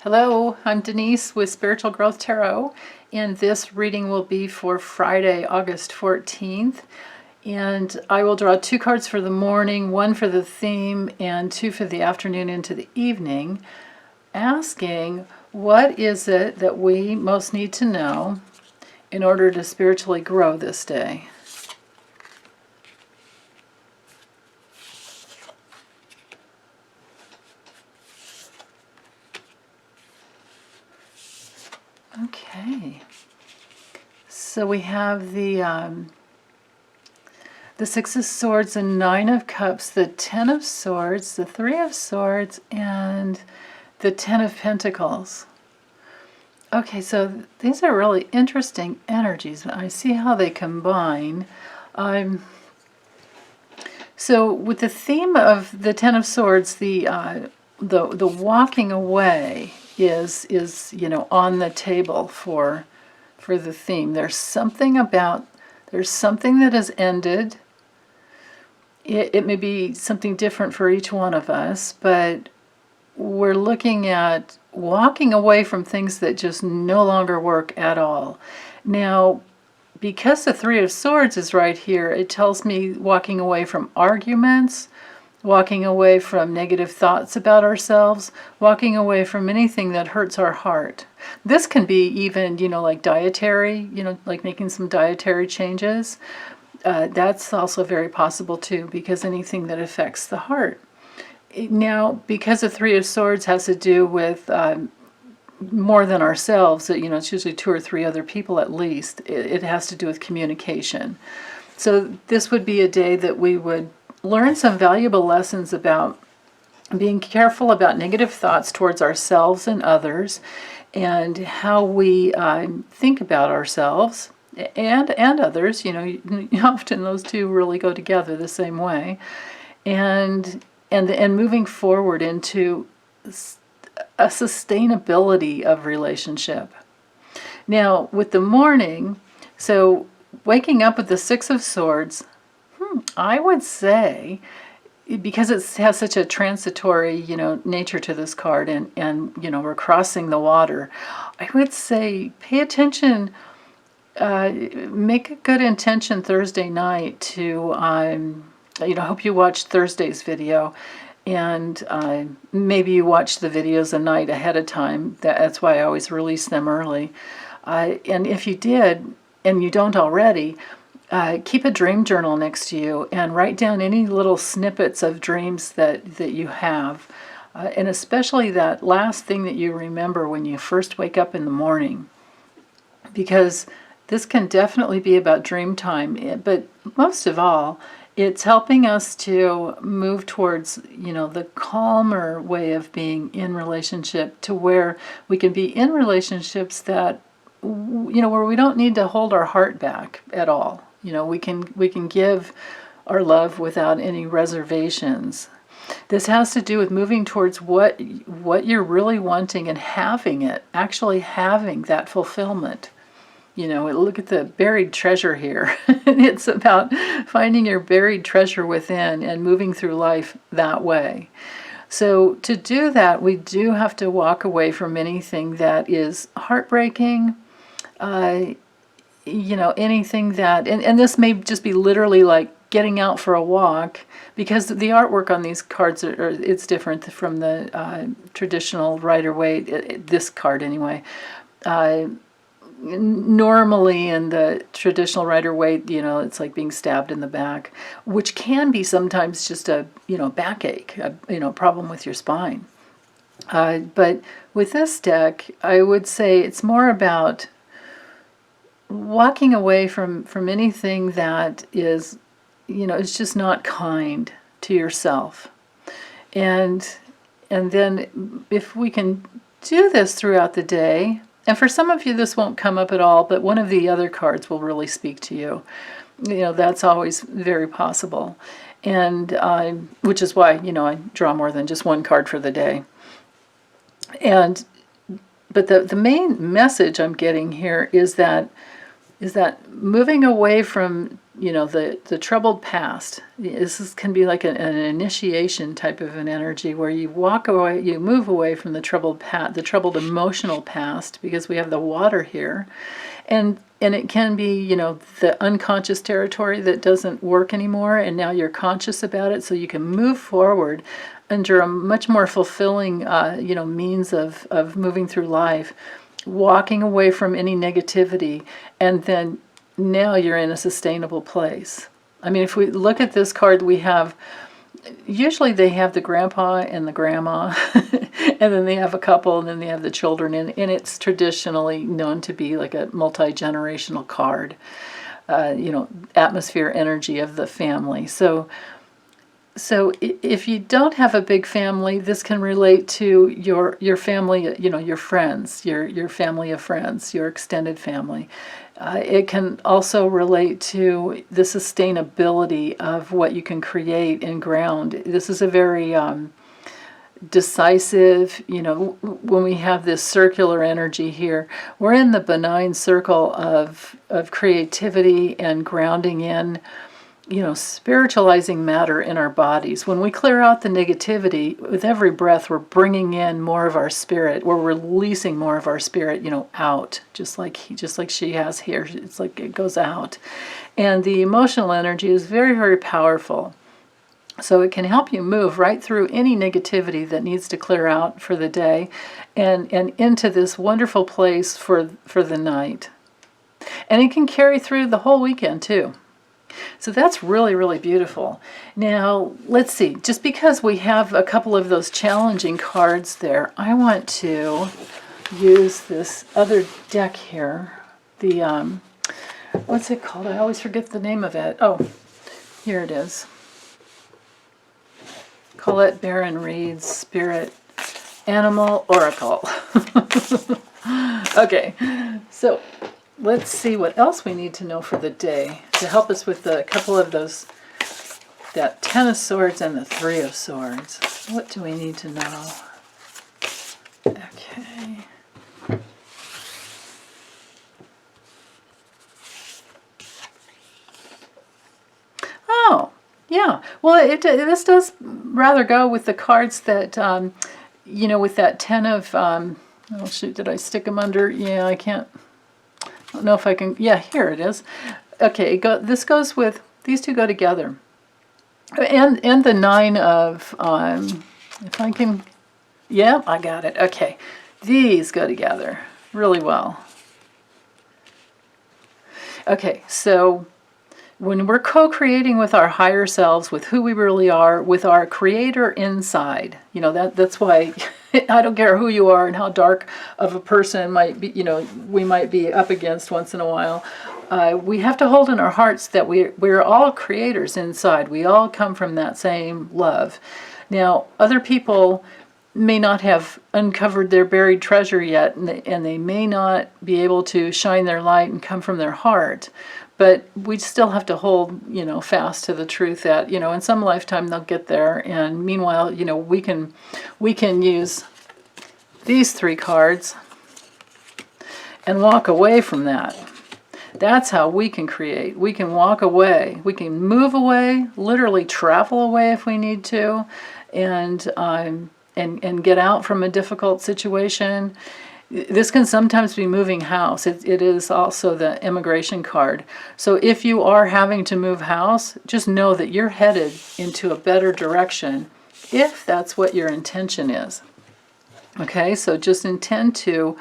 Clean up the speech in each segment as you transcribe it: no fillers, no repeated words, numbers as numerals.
Hello, I'm Denise with Spiritual Growth Tarot, and this reading will be for Friday, August 14th. And I will draw 2 cards for the morning, 1 for the theme, and 2 for the afternoon into the evening, asking what is it that we most need to know in order to spiritually grow this day. Okay, so we have the Six of Swords and Nine of Cups, the Ten of Swords, the Three of Swords, and the Ten of Pentacles. Okay, so these are really interesting energies. I see how they combine. So with the theme of the Ten of Swords, the walking away is on the table for the theme. There's something that has ended. It may be something different for each one of us, but we're looking at walking away from things that just no longer work at all. Now, because the Three of Swords is right here, it tells me walking away from arguments, walking away from negative thoughts about ourselves, walking away from anything that hurts our heart. This can be even, like dietary, like making some dietary changes. That's also very possible too, because anything that affects the heart. Now, because the Three of Swords has to do with more than ourselves, it's usually 2 or 3 other people at least. It has to do with communication. So this would be a day that we would learn some valuable lessons about being careful about negative thoughts towards ourselves and others, and how we think about ourselves and others. Often those two really go together the same way, and moving forward into a sustainability of relationship. Now, with the morning, so waking up with the Six of Swords, I would say, because it has such a transitory, nature to this card, and we're crossing the water, I would say pay attention, make a good intention Thursday night to, hope you watched Thursday's video, and maybe you watch the videos a night ahead of time. That's why I always release them early. And if you did, and you don't already, keep a dream journal next to you and write down any little snippets of dreams that you have. And especially that last thing that you remember when you first wake up in the morning. Because this can definitely be about dream time, but most of all, it's helping us to move towards, the calmer way of being in relationship, to where we can be in relationships that, where we don't need to hold our heart back at all. We can give our love without any reservations. This has to do with moving towards what you're really wanting and having it, actually having that fulfillment. Look at the buried treasure here. It's about finding your buried treasure within and moving through life that way. So to do that, we do have to walk away from anything that is heartbreaking, anything that, and this may just be literally like getting out for a walk, because the artwork on these cards it's different from the traditional Rider-Waite, this card anyway. Normally in the traditional Rider-Waite, it's like being stabbed in the back, which can be sometimes just a, backache, a problem with your spine. But with this deck, I would say it's more about walking away from anything that is, it's just not kind to yourself. And then if we can do this throughout the day, and for some of you this won't come up at all, but one of the other cards will really speak to you. That's always very possible. And which is why, I draw more than just one card for the day. But the main message I'm getting here is that is that moving away from, the troubled past. Can be like an initiation type of an energy where you walk away, you move away from the troubled the troubled emotional past, because we have the water here, and it can be, the unconscious territory that doesn't work anymore, and now you're conscious about it, so you can move forward under a much more fulfilling, means of moving through life, walking away from any negativity, and then now you're in a sustainable place. I mean, if we look at this card, usually they have the grandpa and the grandma, and then they have a couple, and then they have the children, and it's traditionally known to be like a multi-generational card, atmosphere energy of the family. So if you don't have a big family, this can relate to your family, your friends, your family of friends, your extended family. It can also relate to the sustainability of what you can create and ground. This is a very decisive, when we have this circular energy here, we're in the benign circle of creativity and grounding in, spiritualizing matter in our bodies. When we clear out the negativity, with every breath, we're bringing in more of our spirit. We're releasing more of our spirit, out, just like she has here. It's like it goes out. And the emotional energy is very, very powerful. So it can help you move right through any negativity that needs to clear out for the day, and into this wonderful place for the night. And it can carry through the whole weekend too. So that's really, really beautiful. Now, let's see. Just because we have a couple of those challenging cards there, I want to use this other deck here. The, what's it called? I always forget the name of it. Oh, here it is. Colette Baron Reed's Spirit Animal Oracle. Okay, so let's see what else we need to know for the day to help us with a couple of those, that Ten of Swords and the Three of Swords. What do we need to know? Okay. Oh, yeah. Well, this does rather go with the cards that, with that Ten of, oh shoot, did I stick them under? Yeah, I can't. I don't know if I can. Yeah, here it is. Okay, this goes with, these two go together, and the Nine of, if I can, yeah, I got it. Okay, these go together really well. Okay, so when we're co-creating with our higher selves, with who we really are, with our creator inside, that's why I don't care who you are and how dark of a person might be, we might be up against once in a while. We have to hold in our hearts that we're all creators inside. We all come from that same love. Now, other people may not have uncovered their buried treasure yet, and they may not be able to shine their light and come from their heart. But we still have to hold, fast to the truth that, in some lifetime they'll get there. And meanwhile, we can use these three cards and walk away from that. That's how we can create. We can walk away. We can move away, literally travel away if we need to, and get out from a difficult situation. This can sometimes be moving house. It is also the immigration card. So if you are having to move house, just know that you're headed into a better direction if that's what your intention is. Okay, so just intend to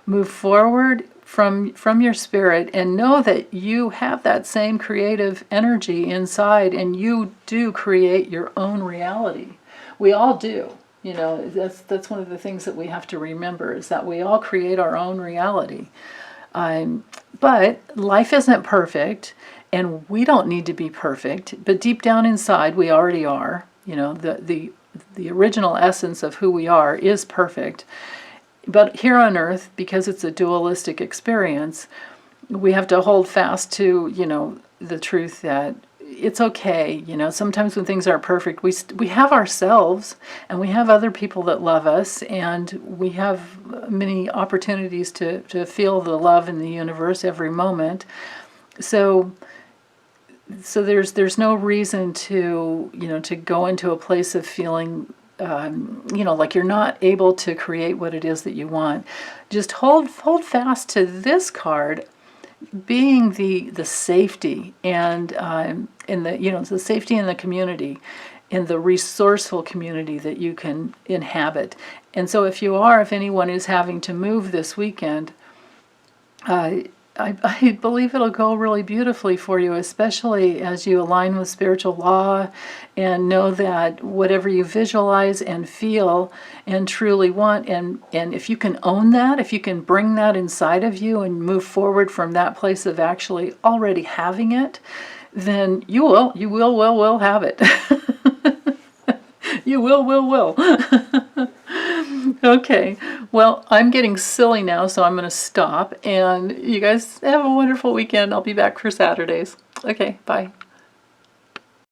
move forward from your spirit, and know that you have that same creative energy inside, and you do create your own reality. We all do. That's one of the things that we have to remember, is that we all create our own reality. But life isn't perfect, and we don't need to be perfect. But deep down inside, we already are. The original essence of who we are is perfect. But here on Earth, because it's a dualistic experience, we have to hold fast to, the truth that it's okay. You know, sometimes when things aren't perfect, we have ourselves, and we have other people that love us, and we have many opportunities to feel the love in the universe every moment. So there's no reason to, you know, to go into a place of feeling, you know, like you're not able to create what it is that you want. Just hold fast to this card being the safety, and in the, you know, the safety in the community, in the resourceful community that you can inhabit. And so if anyone is having to move this weekend, I believe it'll go really beautifully for you, especially as you align with spiritual law and know that whatever you visualize and feel and truly want, and if you can own that, if you can bring that inside of you and move forward from that place of actually already having it, then you will have it. You will. Okay, well, I'm getting silly now, so I'm going to stop. And you guys have a wonderful weekend. I'll be back for Saturdays. Okay, bye.